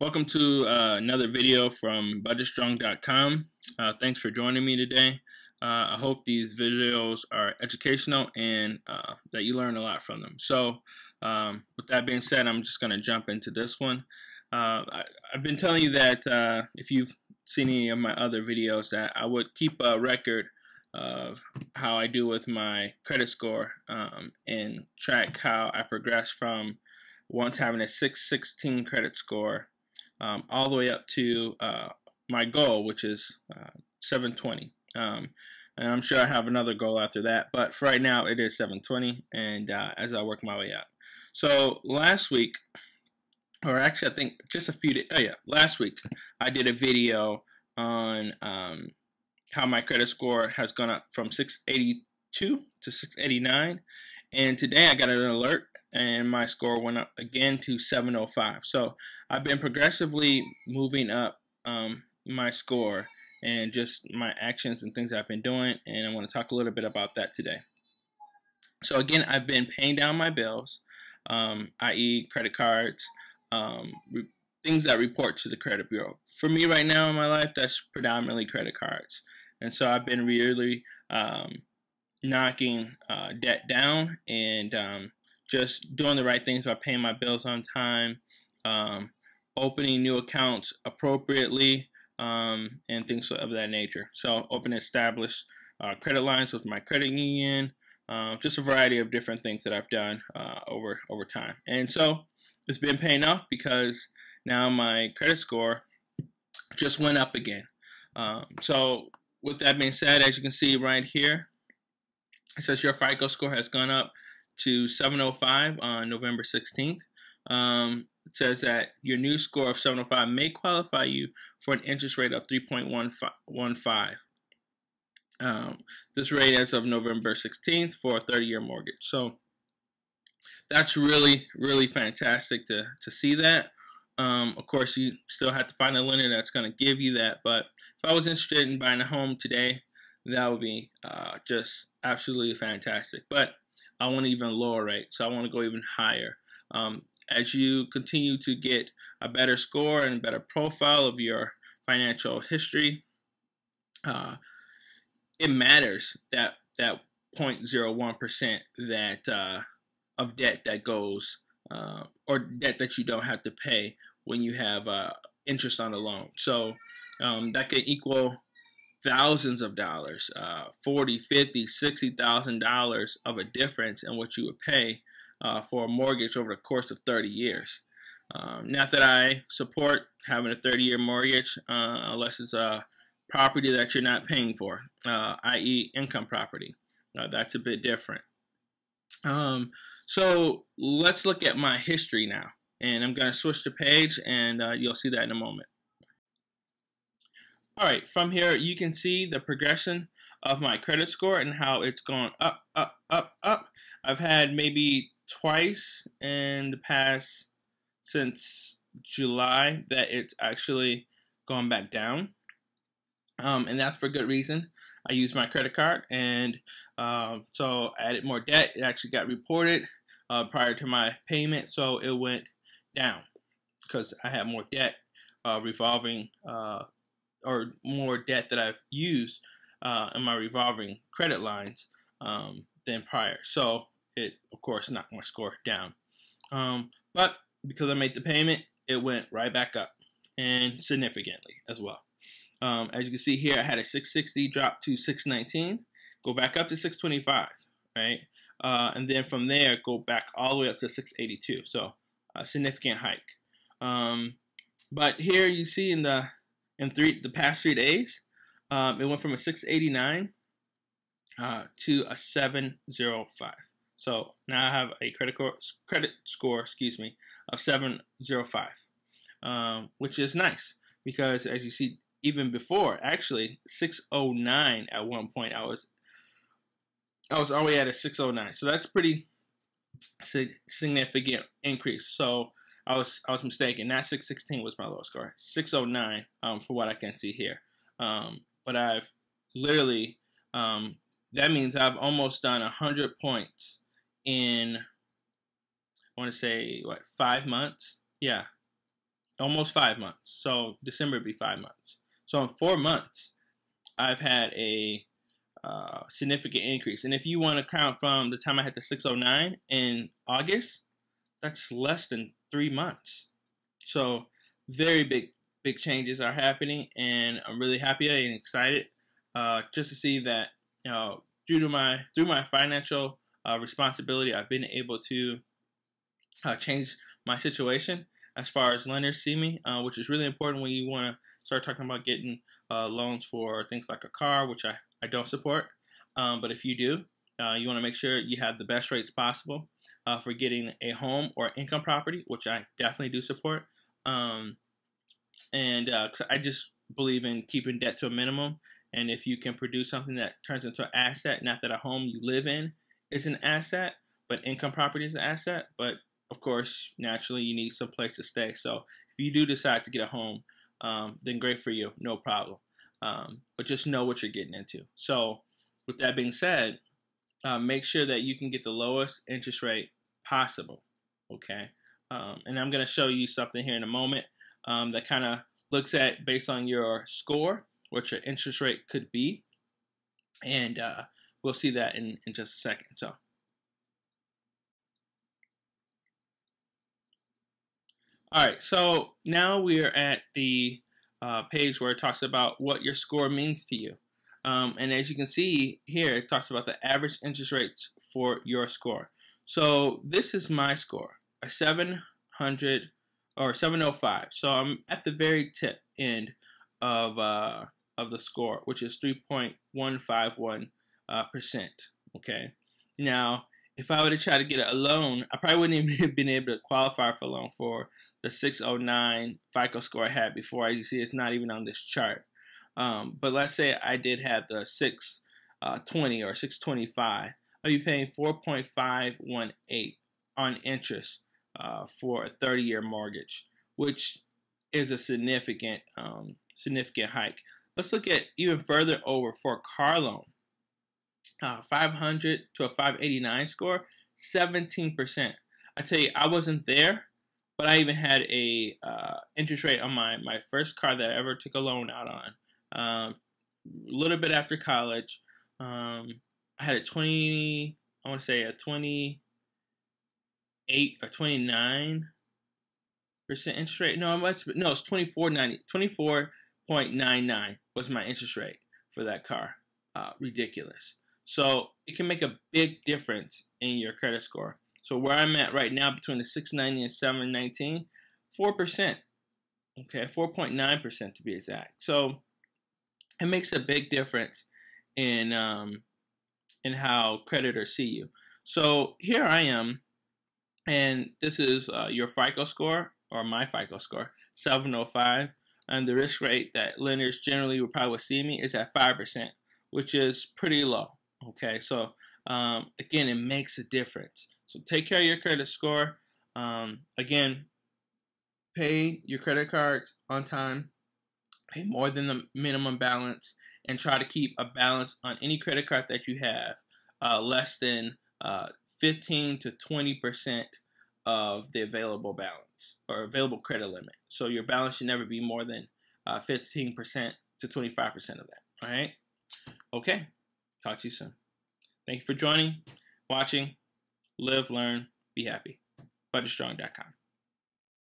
Welcome to another video from budgetstrong.com. Thanks for joining me today. I hope these videos are educational and that you learn a lot from them. So with that being said, I'm just going to jump into this one. I've been telling you that if you've seen any of my other videos that I would keep a record of how I do with my credit score and track how I progress from once having a 616 credit score all the way up to my goal, which is 720. And I'm sure I have another goal after that, but for right now it is 720, and as I work my way up. So last week, or actually I think just a few days, last week I did a video on how my credit score has gone up from 682 to 689, and today I got an alert and my score went up again to 705. So I've been progressively moving up my score and just my actions and things I've been doing, and I want to talk a little bit about that today. So again, I've been paying down my bills, i.e. credit cards, things that report to the credit bureau. For me right now in my life, that's predominantly credit cards. And so I've been really knocking debt down and just doing the right things by paying my bills on time, opening new accounts appropriately, and things of that nature. So open and establish credit lines with my credit union, just a variety of different things that I've done over time. And so it's been paying off because now my credit score just went up again. So with that being said, as you can see right here, it says your FICO score has gone up to 705 on November 16th. It says that your new score of 705 may qualify you for an interest rate of 3.15. This rate as of November 16th for a 30-year mortgage. So that's really, really fantastic to see that. Of course, you still have to find a lender that's going to give you that. But if I was interested in buying a home today, that would be just absolutely fantastic. But I want an even lower rate, so I want to go even higher. As you continue to get a better score and a better profile of your financial history, it matters that 0.01% that of debt that goes or debt that you don't have to pay when you have interest on a loan. So that can equal thousands of dollars, $40,000, $50,000, $60,000 of a difference in what you would pay for a mortgage over the course of 30 years. Not that I support having a 30-year mortgage unless it's a property that you're not paying for, i.e. income property. That's a bit different. So let's look at my history now, and I'm going to switch the page, and you'll see that in a moment. All right, from here you can see the progression of my credit score and how it's gone up, up, up, up. I've had maybe twice in the past since July that it's actually gone back down, and that's for good reason. I used my credit card, and so I added more debt. It actually got reported prior to my payment, so it went down because I had more debt revolving or more debt that I've used in my revolving credit lines than prior. So it, of course, knocked my score down. But because I made the payment, it went right back up, and significantly as well. As you can see here, I had a 660 drop to 619, go back up to 625, right? And then from there, go back all the way up to 682. So a significant hike. But here you see in the past 3 days, it went from a 689 to a 705. So now I have a credit score, of 705, which is nice because as you see, even before, actually 609 at one point, I was all the way at a 609. So that's pretty significant increase. So I was mistaken. Not 616 was my lowest score. 609 for what I can see here. But I've literally that means I've almost done 100 points in, I want to say, what, 5 months? Yeah, almost 5 months. So December would be 5 months. So in 4 months, I've had a significant increase. And if you want to count from the time I had the 609 in August, that's less than 3 months. So very big changes are happening, and I'm really happy and excited just to see that, you know, through my financial responsibility, I've been able to change my situation as far as lenders see me, which is really important when you want to start talking about getting loans for things like a car, which I don't support. But if you do, you want to make sure you have the best rates possible for getting a home or income property, which I definitely do support. Cause I just believe in keeping debt to a minimum. And if you can produce something that turns into an asset, not that a home you live in is an asset, but income property is an asset. But of course, naturally, you need some place to stay. So if you do decide to get a home, then great for you, no problem. But just know what you're getting into. So with that being said, make sure that you can get the lowest interest rate possible, okay? And I'm going to show you something here in a moment that kind of looks at, based on your score, what your interest rate could be. And we'll see that in just a second. So, all right, so now we are at the page where it talks about what your score means to you. And as you can see here, it talks about the average interest rates for your score. So this is my score, a 700 or 705. So I'm at the very tip end of the score, which is 3.151%. Okay. Now, if I were to try to get a loan, I probably wouldn't even have been able to qualify for a loan for the 609 FICO score I had before. As you see, it's not even on this chart. But let's say I did have the 620 or 625. I'd be paying 4.518 on interest for a 30-year mortgage, which is a significant hike. Let's look at even further over for a car loan. 500 to a 589 score, 17%. I tell you, I wasn't there, but I even had a interest rate on my first car that I ever took a loan out on. A little bit after college, I had a 28 or 29% interest rate. No, it's 24.99 was my interest rate for that car. Ridiculous. So it can make a big difference in your credit score. So where I'm at right now, between the 690 and 719, 4%. Okay, 4.9% to be exact. So it makes a big difference in how creditors see you. So here I am, and this is your FICO score, or my FICO score, 705, and the risk rate that lenders generally would probably see me is at 5%, which is pretty low. Okay, so again, it makes a difference. So take care of your credit score. Again, pay your credit cards on time, pay more than the minimum balance, and try to keep a balance on any credit card that you have less than 15 to 20% of the available balance or available credit limit. So your balance should never be more than 15% to 25% of that. All right? Okay. Talk to you soon. Thank you for joining, watching, live, learn, be happy. BudgetStrong.com.